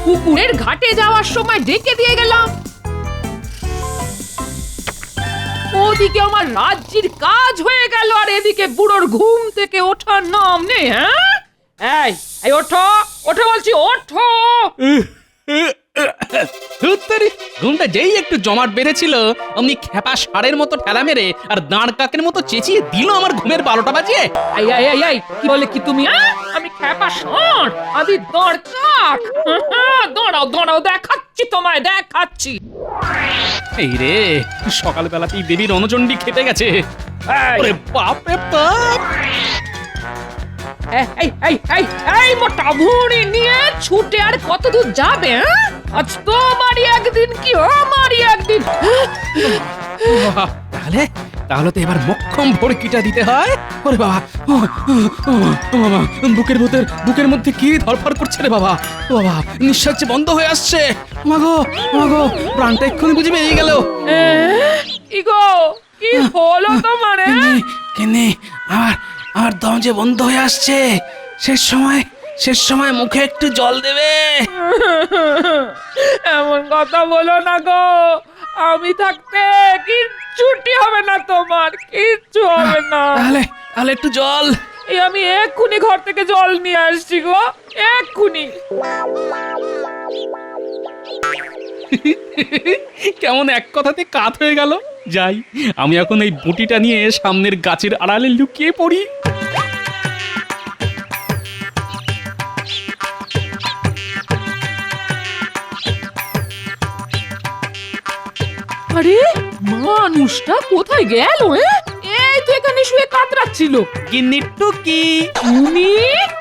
পুকুরের ঘাটে যাওয়ার সময় ডেকে দিয়ে গেলাম। ওদিকে আমার রাজ্যের কাজ হয়ে গেল, আর এদিকে বুড়োর ঘুম থেকে ওঠার নাম নেই। হ্যাঁ, এই ওঠো ওঠো বলছি, ওঠো। ঘুমটা যেই একটু জমাট বেড়েছিল অমনি খেপা ষাঁড়ের মতো ঠেলা মেরে আর দাঁড় কাকের মতো চেঁচিয়ে দিল আমার ঘুমের 12টা বাজিয়ে। কি বলে কি তুমি? আমি খেপা ষাঁড়, আমি দাঁড় কাক? দাঁড়াও দাঁড়াও, দেখাচ্ছি তোমায়, দেখাচ্ছি। এই রে, সকালবেলাতেই দেবীর রণচণ্ডী খেতে গেছে। ওরে বাপ রে বাপ! এই মোটা ভুঁড়ি নিয়ে ছুটে আর কত দূর যাবে? আজ তোমারই একদিন কি আমারই একদিন। তাহলে তাহলে তো এবার মক্ষম ভড়কিটা দিতে হয়। ওরে বাবা, বুকের মধ্যে কি ধরফর করছে রে বাবা। ও বাবা, নিঃশ্বাস বন্ধ হয়ে আসছে। মাগো মাগো, প্রাণটা এক্ষুনি বুঝে বেরিয়ে গেল। কি গো, কি হলো তোমার? কেনে আমার দম যে বন্ধ হয়ে আসছে। শেষ সময় মুখে একটু জল দেবে। এমন কথা বলো না গো, আমি থাকতে কিচ্ছুটি হবে না তোমার, কিচ্ছু হবে না। তাহলে একটু জল। এই আমি এক্ষুনি ঘর থেকে জল নিয়ে আসছি গো, এক্ষুনি। কেমন এক কথাতে কাত হয়ে গেল। যাই, আমি এখন এই বুটিটা নিয়ে সামনের গাছের আড়ালে লুকিয়ে পড়ি। আরে মানুষটা কোথায় গেল? এই তো এখানে শুয়ে কাতরাচ্ছিল। গিন্নির টুকি। তুমি?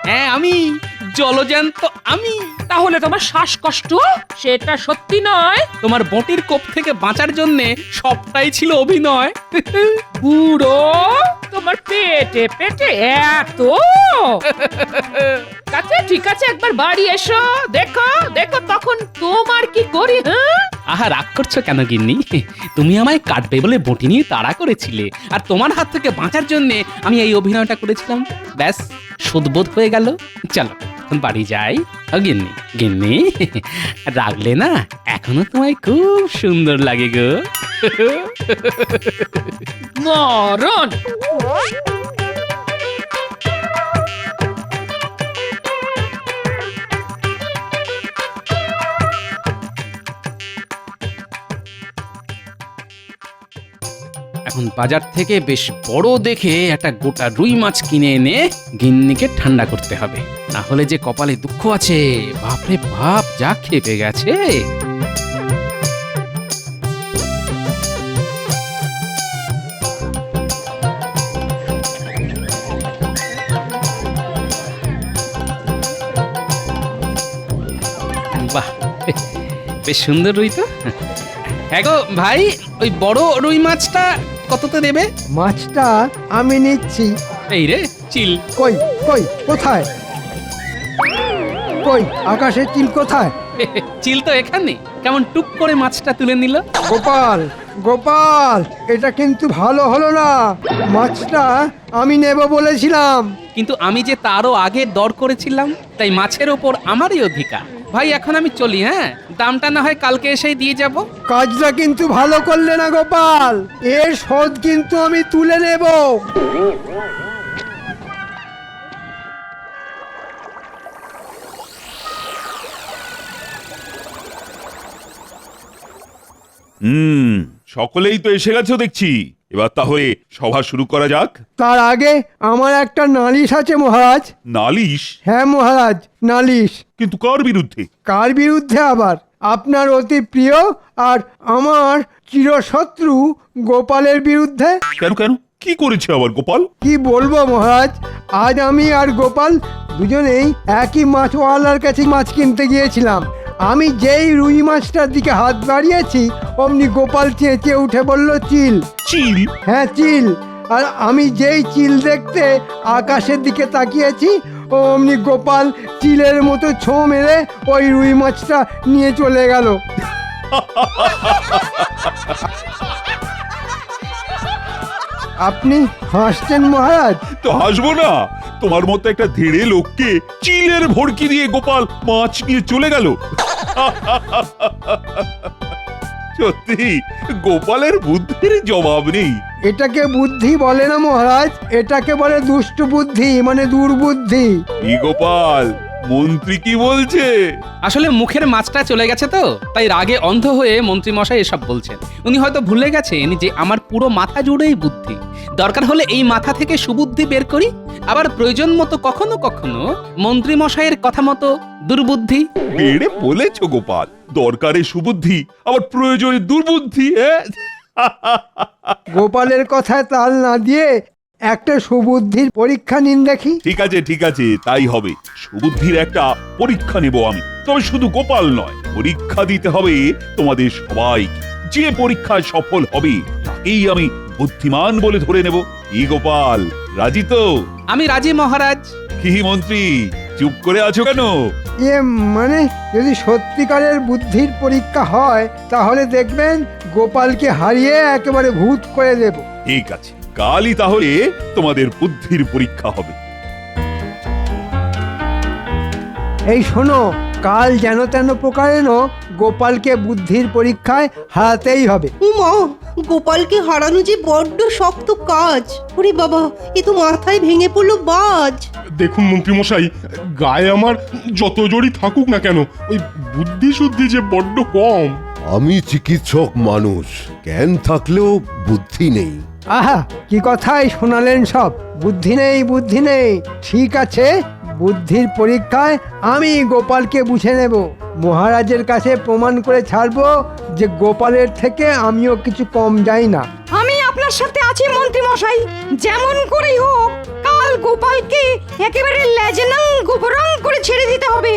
হ্যাঁ আমি, জলজ্যান্ত আমি। তাহলে তোমার শ্বাসকষ্ট সেটা সত্যি নয়? তোমার বটির কোপ থেকে বাঁচার জন্যে সবটাই ছিল অভিনয়। বুড়ো, তোমার পেটে পেটে এত? ঠিক আছে, একবার বাড়ি এসো, দেখো দেখো তখন তোমার কি করি। আহা, রাগ করছো কেন গিন্নি? তুমি আমায় কাটবে বলে বটি নিয়ে তাড়া করেছিলে, আর তোমার হাত থেকে বাঁচার জন্যে আমি এই অভিনয়টা করেছিলাম। ব্যাস, সুদবোধ হয়ে গেল। চলো এখন বাড়ি যাই। গিন্নি গিন্নি, রাগলে না, এখনো তোমায় খুব সুন্দর লাগে গো। মরণ। এখন বাজার থেকে বেশ বড় দেখে একটা গোটা রুই মাছ কিনে এনে গিন্নিকে ঠান্ডা করতে হবে, না হলে যে কপালে দুঃখ আছে। বাপরে বাপ, যা খেপে গেছে। বাহ, বেশ সুন্দর রুই তো। হ্যাঁ গো ভাই, ওই বড় রুই মাছটা কততে দেবে? মাছটা আমি নিচ্ছি। এই রে চিল। কই কই কোথায়? কই আকাশের চিল কোথায়? চিল তো এখানে। কেমন টুক করে মাছটা তুলে নিল। গোপাল গোপাল, এটা কিন্তু ভালো হলো না। মাছটা আমি নেব বলেছিলাম। কিন্তু আমি যে তারও আগে দর করেছিলাম, তাই মাছের ওপর আমারই অধিকার। ভাই এখন আমি চলি। হ্যাঁ, দামটা না হয় কালকে এসেই দিয়ে যাব। কাজটা কিন্তু ভালো করলে না গোপাল, এর শোধ কিন্তু আমি তুলে নেব। সকলেই তো এসে গেছো দেখছি। এবার তাহলে সভা শুরু করা যাক। তার আগে আমার একটা নালিশ আছে মহারাজ। নালিশ? হ্যাঁ মহারাজ, নালিশ। কিন্তু কার বিরুদ্ধে? কার বিরুদ্ধে আবার? আপনার অতি প্রিয় আর আমার চিরশত্রু গোপালের বিরুদ্ধে। কেন কেন, কি করেছে আবার গোপাল? কি বলবো মহারাজ, আজ আমি আর গোপাল দুজনেই একই মাছওয়ালার কাছে মাছ কিনতে গিয়েছিলাম। আমি যেই রুই মাছটার দিকে হাত বাড়িয়েছি, অমনি গোপাল চেঁচে উঠে বলল, চিল। চিল? হ্যাঁ চিল। আর আমি যেই চিল দেখতে আকাশের দিকে তাকিয়েছি, অমনি গোপাল চিলের মতো ছোঁ মেরে ওই রুই মাছটা নিয়ে চলে গেল। আপনি হাসছেন মহারাজ? তো হাসবো না। তোমার মতো একটা ধেড়ে লোককে চিলের ভড়কি দিয়ে গোপাল মাছ নিয়ে চলে গেল। সত্যি গোপালের বুদ্ধির জবাব নেই। এটাকে বুদ্ধি বলে না মহারাজ, এটাকে বলে দুষ্ট বুদ্ধি, মানে দুর্বুদ্ধি। কি গোপাল, মন্ত্রী কি বলছে? আসলে মুখের মাছটা চলে গেছে তো, তাই রাগে অন্ধ হয়ে মন্ত্রী মশাই এসব বলছেন। উনি হয়তো ভুলে গেছেন যে আমার পুরো মাথা জুড়েই বুদ্ধি। দরকার হলে এই মাথা থেকে সুবুদ্ধি বের করি, আবার প্রয়োজন মতো কখনো কখনো মন্ত্রী মশাইয়ের কথা মতো দুর্বুদ্ধি। বেড়ে বলেছো গোপাল, দরকারে সুবুদ্ধি আবার প্রয়োজনে দুর্বুদ্ধি। গোপালের কথায় তাল না দিয়ে একটা সুবুদ্ধির পরীক্ষা নিন দেখি। ঠিক আছে, তাই হবে। সুবুদ্ধির একটা পরীক্ষা নেব আমি। তবে শুধু গোপাল নয়, পরীক্ষা দিতে হবে তোমাদের সবাই। যে পরীক্ষায় সফল হবে তাকেই আমি বুদ্ধিমান বলে ধরে নেব। কি গোপাল, রাজি তো? আমি রাজি মহারাজ। কি মন্ত্রী, চুপ করে আছো কেন? মানে যদি সত্যিকারের বুদ্ধির পরীক্ষা হয় তাহলে দেখবেন গোপালকে হারিয়ে একেবারে ভূত করে দেব। ঠিক আছে, কালই তাহলে তোমাদের বুদ্ধির পরীক্ষা হবে। এই শোনো, কাল যেন তেন প্রকারেণ গোপালকে বুদ্ধির পরীক্ষায় হারাতেই হবে। উমা, গোপালকে হারানো যে বড্ড শক্ত কাজ। ওরে বাবা, এ তো মাথায় ভেঙে পড়লো বাজ। দেখুন মন্ত্রীমশাই, গায়ে আমার যত জড়ি থাকুক না কেন, ওই বুদ্ধি শুদ্ধি যে বড্ড কম। আমি চিকিৎসক মানুষ, জ্ঞান থাকলেও বুদ্ধি নেই। আহা, কি কথাই শোনালেন সব। বুদ্ধি নেই, বুদ্ধি নেই। ঠিক আছে, বুদ্ধির পরীক্ষায় আমি গোপালকে বুঝে নেব। মহারাজের কাছে প্রমাণ করে ছাড়বো যে গোপালের থেকে আমিও কিছু কম যাই না। আমি আপনার সাথে আছি মন্ত্রী মশাই। যেমন করেই হোক কাল গোপালকে একেবারে লেজনাং গোবরং করে ছেড়ে দিতে হবে।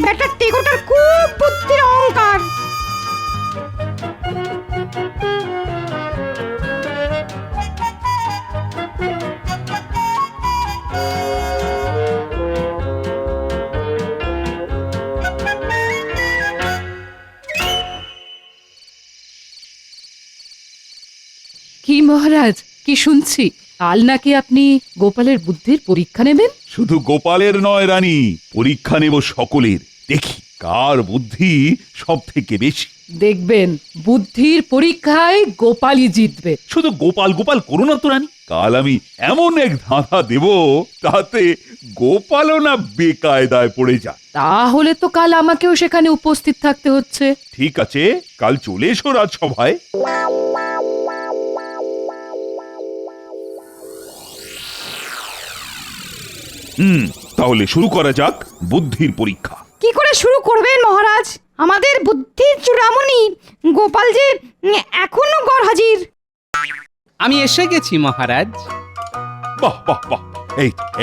বেটা টেকোটার খুব বুদ্ধির অহংকার। কি মহারাজ, কি শুনছি কাল নাকি আপনি গোপালের বুদ্ধির পরীক্ষা নেবেন? শুধু গোপালের নয় রানী, পরীক্ষা নেব সকলের। দেখি কার বুদ্ধি সব থেকে বেশি। দেখবেন বুদ্ধির পরীক্ষায় গোপালই জিতবে। শুধু গোপাল গোপাল করো না তো রানী, কাল আমি এমন এক ধাঁধা দেব তাতে গোপালও না বেকায়দায় পড়ে যায়। তাহলে তো কাল আমাকেও সেখানে উপস্থিত থাকতে হচ্ছে। ঠিক আছে, কাল চলে এসো রাজসভায়। তাহলে শুরু করা যাক বুদ্ধির পরীক্ষা। কি করে শুরু করবেন মহারাজ? আমাদের বুদ্ধির চূড়ামণি গোপাল যে এখনো গড়হাজির। আমি এসে গেছি মহারাজ। বাহ বাহ বাহ,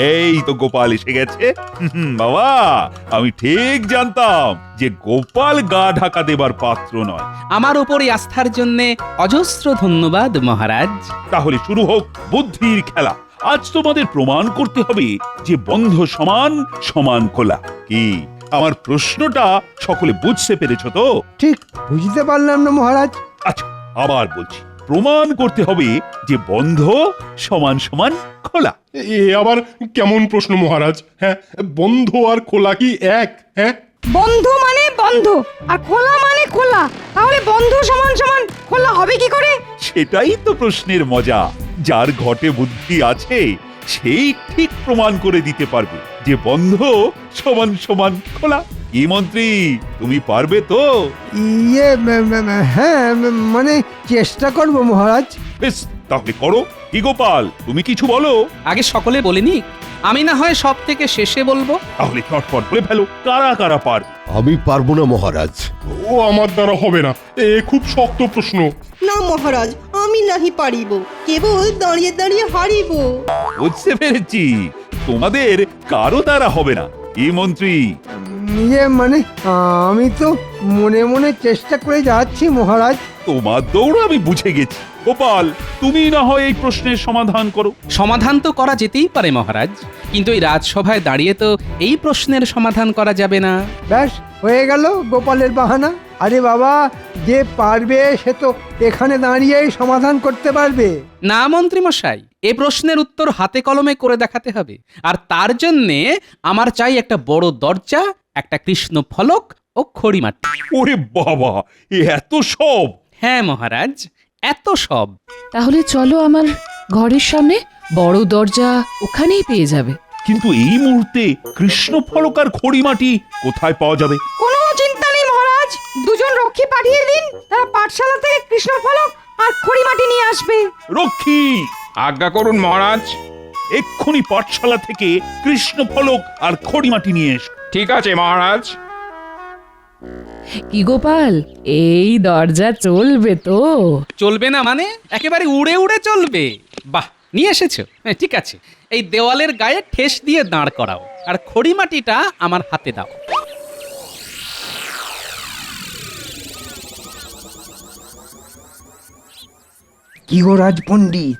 এই তো গোপাল এসে গেছে। বাবা, আমি ঠিক জানতাম যে গোপাল গা ঢাকা দেবার পাত্র নয়। আমার উপরে আস্থার জন্য অজস্র ধন্যবাদ মহারাজ। তাহলে শুরু হোক বুদ্ধির খেলা। আজ তোমাদের প্রমাণ করতে হবে যে বন্ধ সমান সমান খোলা। কি আমার প্রশ্নটা সকলে বুঝতে পেরেছো তো? ঠিক বুঝতে পারলাম না মহারাজ। আচ্ছা, আবার বলছি, প্রমাণ করতে হবে যে বন্ধ সমান সমান খোলা। এ আবার কেমন প্রশ্ন মহারাজ? হ্যাঁ, বন্ধ আর খোলা কি এক? হ্যাঁ, বন্ধ মানে বন্ধ আর খোলা মানে খোলা। তাহলে বন্ধ সমান সমান খোলা হবে কি করে? সেটাই তো প্রশ্নের মজা। যার ঘটে বুদ্ধি আছে সেই ঠিক প্রমাণ করে দিতে পারবে যে বন্ধ সমান সমান খোলা। কি মন্ত্রী, তুমি পারবে তো? হ্যাঁ, মানে চেষ্টা করব মহারাজ। বেশ, তাহলে করো। কি গোপাল, তুমি কিছু বলো। আগে সকলে বলেনি, আমি না হয় সব থেকে শেষে বলবো। তাহলে চটপট বলে ফেলো, কারা কারা পার। আমি পারবো না মহারাজ। ও আমার দ্বারা হবে না, এ খুব শক্ত প্রশ্ন। না মহারাজ, আমি নাহি পারিব, কেবল দাঁড়িয়ে দাঁড়িয়ে হারিব। বুঝতে পেরেছি, তোমাদের কারো দ্বারা হবে না। কি মন্ত্রী? মানে আমি তো মনে মনে চেষ্টা করে যাচ্ছি মহারাজ। তোমার দৌড় আমি বুঝে গেছি। গোপাল, তুমি না হয় এই প্রশ্নের সমাধান করো। সমাধান তো করা যেতেই পারে মহারাজ, কিন্তু এই রাজসভায় দাঁড়িয়ে তো এই প্রশ্নের সমাধান করা যাবে না। ব্যাস হয়ে গেল গোপালের বাহানা। আরে বাবা, যে পারবে সে তো এখানে দাঁড়িয়েই সমাধান করতে পারবে। না মন্ত্রী মশাই, এ প্রশ্নের উত্তর হাতে কলমে করে দেখাতে হবে। আর তার জন্যে আমার চাই একটা বড় দরজা একটা কৃষ্ণ ফলক ও খড়িমাটি। ওরে বাবা, এ এত সব! হ্যাঁ মহারাজ, এত সব। তাহলে চলো আমার ঘরের সামনে, বড় দরজা ওখানেই পেয়ে যাবে। কিন্তু এই মুহূর্তে কৃষ্ণ ফলক আর খড়িমাটি কোথায় পাওয়া যাবে? কোনো চিন্তা নেই মহারাজ, দুজন রক্ষী পাঠিয়ে দিন, তারা পাঠশালা থেকে কৃষ্ণ ফলক আর খড়িমাটি নিয়ে আসবে। রক্ষী, আজ্ঞা করুন মহারাজ। এক্ষুনি পাঠশালা থেকে কৃষ্ণ ফলক আর খড়িমাটি নিয়ে এসো। ঠিক আছে মহারাজ। কি গোপাল, এই দরজা চলবে তো? চলবে না মানে? একেবারে উড়ে উড়ে চলবে। বাহ, নিয়ে এসেছো, হ্যাঁ ঠিক আছে। এই দেওয়ালের গায়ে ঠেস দিয়ে দাঁড় করাও, আর খড়িমাটিটা আমার হাতে দাও। কি গো রাজপণ্ডিত,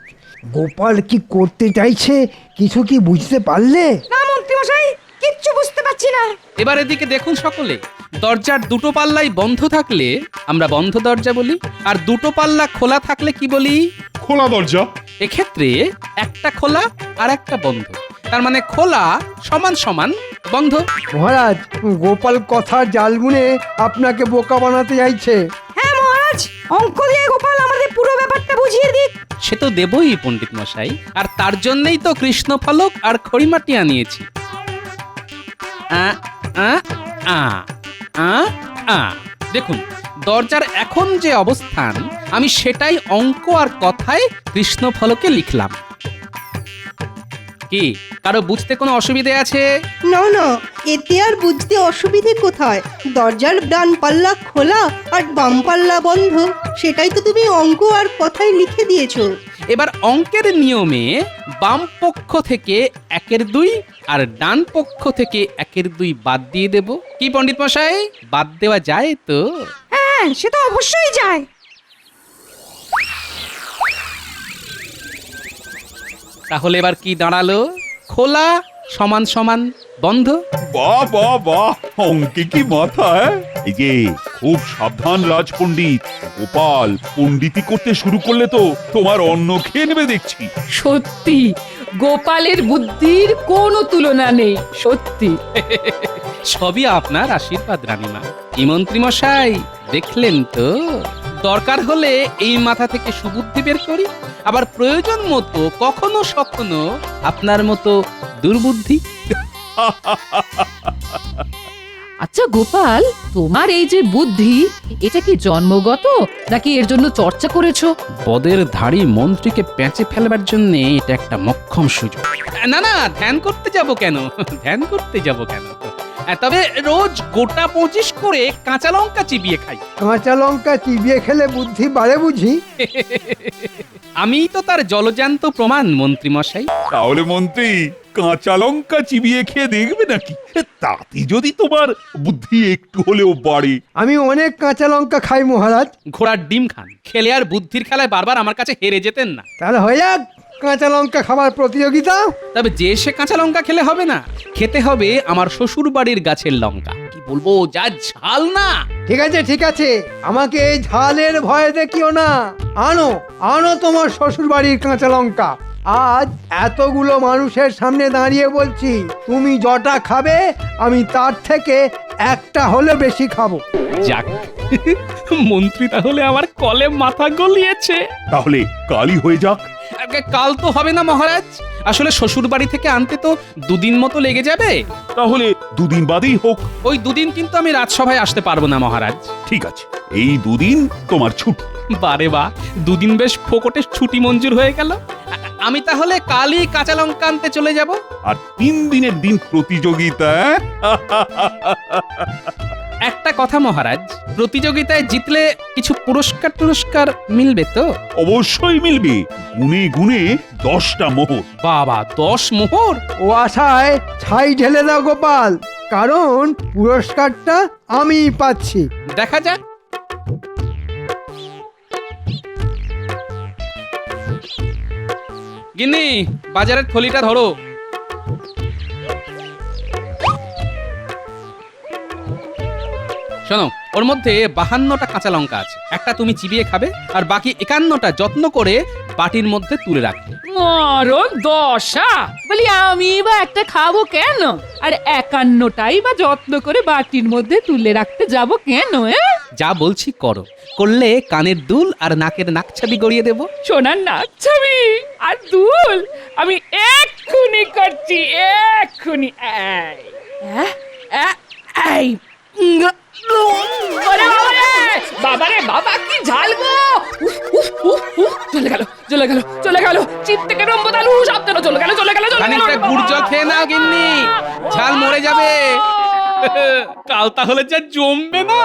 গোপাল কি করতে চাইছে কিছু কি বুঝতে পারলে? না মন্ত্রী মশাই, কিচ্ছু বুঝতে পারছি না। এবার এদিকে দেখুন সকলে, দরজার দুটো পাল্লাই বন্ধ থাকলে আমরা বন্ধ দরজা বলি, আর দুটো পাল্লা খোলা থাকলে কি বলি? খোলা দরজা। এক্ষেত্রে একটা খোলা আর একটা বন্ধ, তার মানে খোলা সমান সমান বন্ধ। মহারাজ, গোপাল কথার জাল বুনে আপনাকে বোকা বানাতে চাইছে। হ্যাঁ মহারাজ, অঙ্ক দিয়ে গোপাল আমাদের পুরো ব্যাপারটা বুঝিয়ে দিক। সে তো দেবই পণ্ডিত মশাই, আর তার জন্যই তো কৃষ্ণ ফলক আর খড়িমাটি আনিয়েছি। আ আ আ আ আ দেখুন, দরজার এখন যে অবস্থান আমি সেটাই অঙ্ক আর কথায় কৃষ্ণ ফলকে লিখলাম। কি কারো বুঝতে কোনো অসুবিধে আছে? না না, এতে আর বুঝতে অসুবিধে কোথায়? দরজার ডান পাল্লা খোলা আর বাম পাল্লা বন্ধ, সেটাই তো তুমি অঙ্ক আর কথায় লিখে দিয়েছো। এবার অঙ্কের নিয়মে বাম পক্ষ থেকে 1/2 আর ডান পক্ষ থেকে 1/2 বাদ দিয়ে দেব। কি পণ্ডিত মশাই, বাদ দেওয়া যায় তো? হ্যাঁ, সে তো অবশ্যই যায়। তাহলে এবার কি দাঁড়ালো? খোলা সমান সমান বন্ধ। বাহ বাহ বাহ, অঙ্কে কি মাথা! এই যে খুব সাবধান রাজপণ্ডিত, গোপাল পণ্ডিতি করতে শুরু করলে তো তোমার অন্ন খেয়ে নেবে দেখছি। সত্যি গোপালের বুদ্ধির কোনো তুলনা নেই, সত্যি। সবই আপনার আশীর্বাদ রানীমা। কি মন্ত্রী মশাই, দেখলেন তো? দরকার হলে এই মাথা থেকে সুবুদ্ধি বের করি, আবার প্রয়োজন মতো কখনো সখনো আপনার মতো দুর্বুদ্ধি। আচ্ছা গোপাল, তোমার এই যে বুদ্ধি, এটা কি জন্মগত নাকি এর জন্য চর্চা করেছো? পদের ধাড়ি মন্ত্রীকে পেঁচে ফেলবার জন্য এটা একটা মক্ষম সুযোগ। না না, ধ্যান করতে যাব কেন? ধ্যান করতে যাব কেন? তবে রোজ গোটা 25 করে কাঁচা লঙ্কা চিবিয়ে খাই। কাঁচা লঙ্কা চিবিয়ে খেলে বুদ্ধি বাড়ে বুঝি? আমিই তো তার জলজান্ত প্রমাণ মন্ত্রী মশাই। তাহলে মন্ত্রী কাঁচা লঙ্কা চিবিয়ে খেয়ে দেখবে নাকি? তাতে যদি তোমার বুদ্ধি একটু হলেও বাড়ে। আমি অনেক কাঁচা লঙ্কা খাই মহারাজ। ঘোড়ার ডিম খান, খেলে আর বুদ্ধির খেলায় বারবার আমার কাছে হেরে যেতেন না। তাহলে হয়ে যাক কাঁচা লঙ্কা খাবার প্রতিযোগিতা। তবে যে সে কাঁচা লঙ্কা খেলে হবে না, খেতে হবে আমার শ্বশুর বাড়ির গাছের লঙ্কা। কি বলবো, যা ঝাল না! ঠিক আছে ঠিক আছে, আমাকে এই ঝালের ভয় দেখিও না। আনো আনো তোমার শ্বশুর বাড়ির কাঁচা লঙ্কা। আজ এতগুলো মানুষের সামনে দাঁড়িয়ে বলছি, তুমি যটা খাবে আমি তার থেকে একটা হলে বেশি খাবো। যাক, মন্ত্রী তাহলে আমার কলে মাথা গলিয়েছে। তাহলে কালই হয়ে যাক। কাল তো হবে না মহারাজ, আসলে শ্বশুর বাড়ি থেকে আনতে তো 2 দিন মতো লেগে যাবে। তাহলে 2 দিন বাদেই হোক। ওই 2 দিন কিন্তু আমি রাজসভায় আসতে পারবো না মহারাজ। ঠিক আছে, এই 2 দিন তোমার ছুটি। বারে বা, 2 দিন বেশ ফোকটে ছুটি মঞ্জুর হয়ে গেল। আমি তাহলে কালই কাঁচা লঙ্কা আনতে চলে যাব। আর 3 দিনের দিন প্রতিযোগিতা। একটা কথা মহারাজ, প্রতিযোগিতায় জিতলে কিছু পুরস্কার মিলবে তো? অবশ্যই মিলবে, গুনে গুনে 10টা মোহর। বাবা, 10 মোহর! ও আশায় ছাই ঢেলে দাও গোপাল, কারণ পুরস্কারটা আমি পাচ্ছি। দেখা যাক। গিন্নি, বাজারের থলিটা ধরো। শোনো, ওর মধ্যে 52টা কাঁচা লঙ্কা আছে। একটা তুমি চিবিয়ে খাবে, আর বাকি 51টা যত্ন করে বাটির মধ্যে তুলে রাখবে। মরণ দশা, বলি আমি বা একটা খাবো কেন? আর 51টাই বা যত্ন করে বাটির মধ্যে তুলে রাখতে যাব কেন? যা বলছি করো, করলে কানের দুল আর নাকের নাকছাবি গড়িয়ে দেবো। সোনার নাক ছবি আর দুল আমি এক্ষুনি করছি, এক্ষুনি। এই ওরে বাবারে, বাবারে বাবা, কি ঝাল গো! উফ, উফ, উফ, উফ, চলে গেল, চলে গেল, চলে গেল, চিত থেকে রম্বদালু সব যেন চলে গেল, চলে গেল, চলে গেল। খানিকটা গুড় জল খেয়ে নাও গিন্নি, ঝাল মরে যাবে। কাল তাহলে যা জমবে না।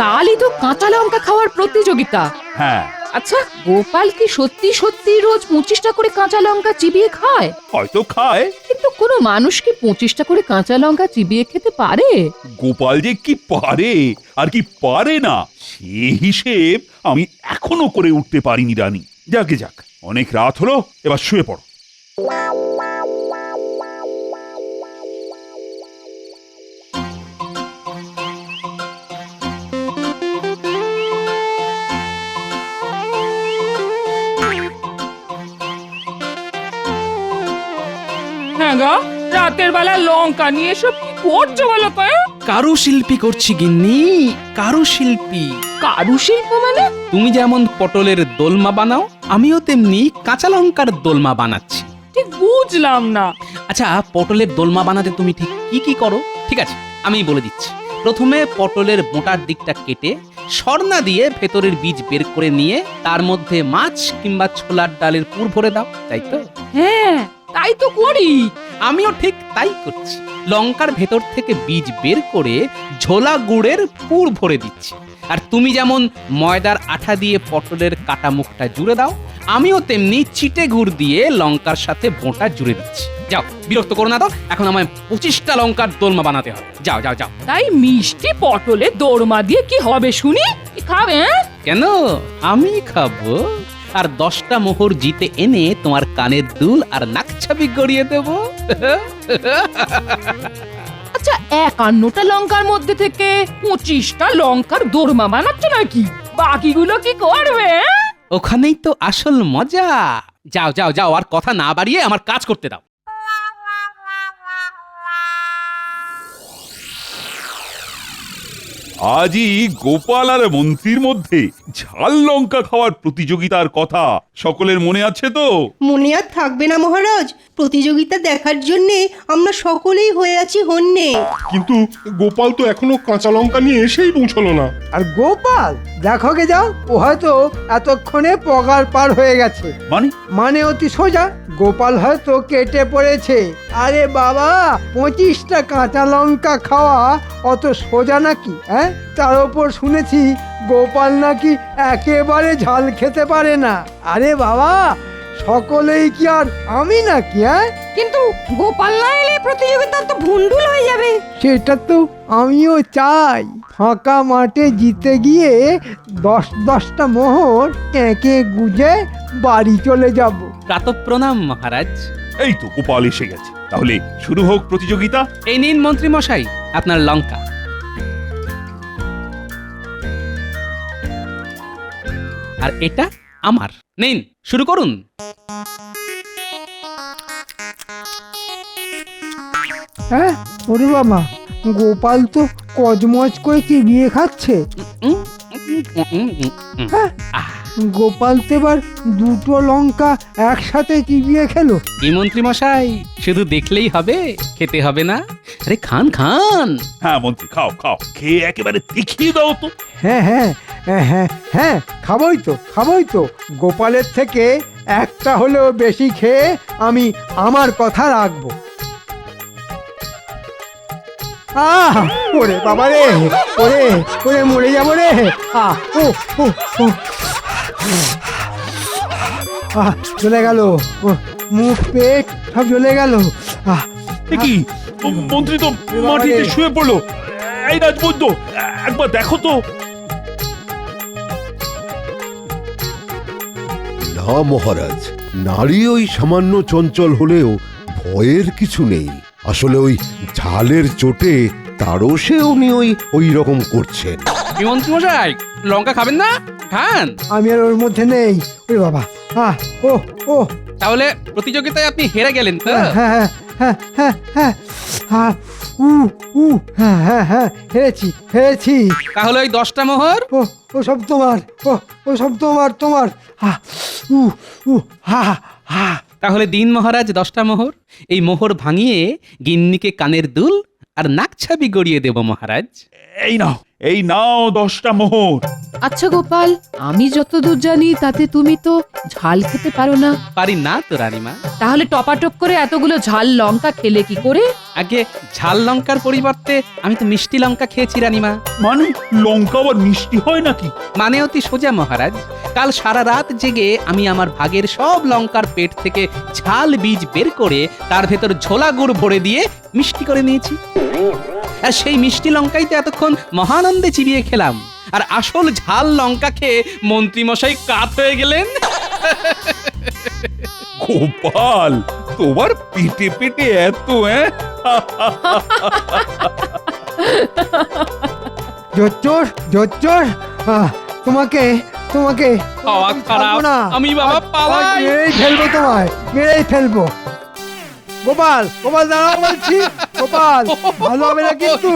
কালই তো কাঁচা লঙ্কা খাওয়ার প্রতিযোগিতা। হ্যাঁ, আচ্ছা, গোপাল কি সত্যি সত্যি রোজ 25টা করে কাঁচা লঙ্কা চিবিয়ে খায়? হয়তো খায়। কিন্তু কোনো মানুষ কি 25টা করে কাঁচা লঙ্কা চিবিয়ে খেতে পারে? গোপাল যে কি পারে আর কি পারে না সে হিসেব আমি এখনো করে উঠতে পারিনি রানী। যাকে যাক, অনেক রাত হলো, এবার শুয়ে পড়ো। হ্যাঁ গো, রাতের বেলা লঙ্কা নিয়ে সব কি করছো বলো তো? কারুশিল্পী করছি গিন্নি, কারুশিল্পী। কারুশিল্প মানে? তুমি যেমন পটলের দোলমা বানাও, আমিও তেমনি কাঁচা লঙ্কার দোলমা বানাচ্ছি। ঠিক বুঝলাম না। আচ্ছা, পটলের দোলমা বানাতে তুমি ঠিক কি কি করো? ঠিক আছে, আমি বলে দিচ্ছি। প্রথমে পটলের মোটার দিকটা কেটে সরনা দিয়ে ভেতরের বীজ বের করে নিয়ে তার মধ্যে মাছ কিংবা ছোলার ডালের পুর ভরে দাও, তাই তো? হ্যাঁ, তাই তো করি। আমিও ঠিক তাই করছি। লঙ্কার ভেতর থেকে বীজ বের করে ঝোলা গুড়ের পুর ভরে দিচ্ছি। আর তুমি যেমন ময়দার আঠা দিয়ে পটলের কাটা মুখটা জুড়ে দাও, আমিও তেমনি চিটে গুড় দিয়ে লঙ্কার সাথে বোঁটা জুড়ে দিচ্ছি। যাও, বিরক্ত করো না তো, এখন আমায় 25টা লঙ্কার দোলমা বানাতে হবে। যাও যাও যাও। তাই মিষ্টি পটলে দোরমা দিয়ে কি হবে শুনি? কি খাবে? কেন, আমি খাবো। আর 10টা মোহর জিতে এনে তোমার কানের দুল আর নাকছাবি গড়িয়ে দেবো। আচ্ছা, 51টা লঙ্কার মধ্যে থেকে 25টা লঙ্কার দোরমা বানাচ্ছ নাকি? বাকিগুলো কি করবে? ওখানেই তো আসল মজা। যাও যাও যাও, আর কথা না বাড়িয়ে আমার কাজ করতে দাও। আজই গোপাল আর মন্ত্রীর মধ্যে ঝাল লঙ্কা খাওয়ার প্রতিযোগিতার কথা সকলের মনে আছে তো? মনে আর থাকবে না মহারাজ, প্রতিযোগিতা দেখার জন্যে আমরা সকলেই হয়ে আছি হন্যে। কিন্তু গোপাল তো এখনো কাঁচা লঙ্কা নিয়ে এসেই পৌঁছলো না। আর গোপাল দেখো গে যাও, ও হয়তো এতক্ষণে পগার পার হয়ে গেছে। মানে অতি সোজা, গোপাল হয়তো কেটে পড়েছে। আরে বাবা, 25টা কাঁচা লঙ্কা খাওয়া অত সোজা নাকি? হ্যাঁ, তার উপর শুনেছি গোপাল নাকি একেবারে ঝাল খেতে পারে না। আরে বাবা, সকলেই কি আর আমি নাকি? হ্যাঁ, কিন্তু গোপাল না এলে প্রতিযোগিতা তো ভুন্ডুল হয়ে যাবে। সেটা তো আমিও চাই। ফাঁকা মাঠে জিতে গিয়ে 10-10টা মোহর এঁকে গুজে বাড়ি চলে যাব। প্রাতঃপ্রণাম মহারাজ। এই তো গোপাল এসে গেছে, তাহলে শুরু হোক প্রতিযোগিতা। এই নিন মন্ত্রী মশাই আপনার লঙ্কা। আর এটা আমার। নিন, শুরু করুন। হ্যাঁ, ওরে বাবা, গোপাল তো কজমজ করে চিবিয়ে খাচ্ছে। উম, উম, উম, উম, উম। হ্যাঁ, আহ, গোপাল তো এবার 2টো লঙ্কা একসাথে চিবিয়ে খেলো। এই মন্ত্রী মশাই, শুধু দেখলেই হবে, খেতে হবে না? আরে খান খান। হ্যাঁ মন্ত্রী, খাও খাও, খেয়ে একেবারে দেখিয়ে দাও তো। হ্যাঁ হ্যাঁ হ্যাঁ হ্যাঁ হ্যাঁ, খাবোই তো খাবোই তো। গোপালের থেকে একটা হলেও বেশি খেয়ে আমি আমার কথা রাখবো। আহ, ওরে বাবা রে, ওরে ওরে মরে যাবো রে। আহ, ও ও ও, আহ, চলে গেল। মুখ পেট সব চলে গেল। আহ, এ কি, মন্ত্রী তো মাটিতে শুয়ে পড়লো। এই রাজবৈদ্য, একবার দেখো তো। না মহারাজ, নারী ওই সামান্য চঞ্চল হলেও ভয়ের কিছু নেই। আসলে ওই ঝালের চোটে তারও সে উনি ওই রকম করছেন। কি মন্ত্রী মশাই, লঙ্কা খাবেন না? খান। আমি আর ওর মধ্যে নেই। ওরে বাবা, আহ, ও ও তাহলে প্রতিযোগিতায় আপনি হেরে গেলেন তো? হ্যাঁ হ্যাঁ হ্যাঁ হ্যাঁ হ্যাঁ উ উ হ্যাঁ হ্যাঁ হ্যাঁ হেরেছি। তাহলে ওই 10টা মোহর ও সব তোমার, ও সব তোমার হা উ উ হা হা। তাহলে দিন মহারাজ 10টা মোহর। এই মোহর ভাঙিয়ে গিন্নিকে কানের দুল আর নাকছাবি গড়িয়ে দেব মহারাজ। এই নাও 10টা মোহর। আচ্ছা গোপাল, আমি যতদূর জানি তাতে তুমি তো ঝাল খেতে পারো না। পারি না তো রানীমা। তাহলে টপাটপ করে এতগুলো ঝাল লঙ্কা খেলে কি করে? আগে ঝাল লঙ্কার পরিবর্তে আমি তো মিষ্টি লঙ্কা খেয়েছি রানীমা। মানে লঙ্কা আবার মিষ্টি হয় নাকি? মানে অতি সোজা মহারাজ। কাল সারা রাত জেগে আমি আমার ভাগের সব লঙ্কার পেট থেকে ঝাল বীজ বের করে তার ভেতর ঝোলা গুড় ভরে দিয়ে মিষ্টি করে নিয়েছি। আর সেই মিষ্টি লঙ্কাই তো এতক্ষণ মহানন্দে চিবিয়ে খেলাম। আর আসল ঝাল লঙ্কা খেয়ে মন্ত্রী মশাই কাত হয়ে গেলেন। গোপাল, তোমার পেটে পেটে এত জোচ্চোর তোমাকে হাওয়া খারাপ, না। আমি বাবা পালাই। মেরেই ফেলবো। গোপাল দাঁড়াও বলছি। গোপাল, ভালো হবে না কিন্তু।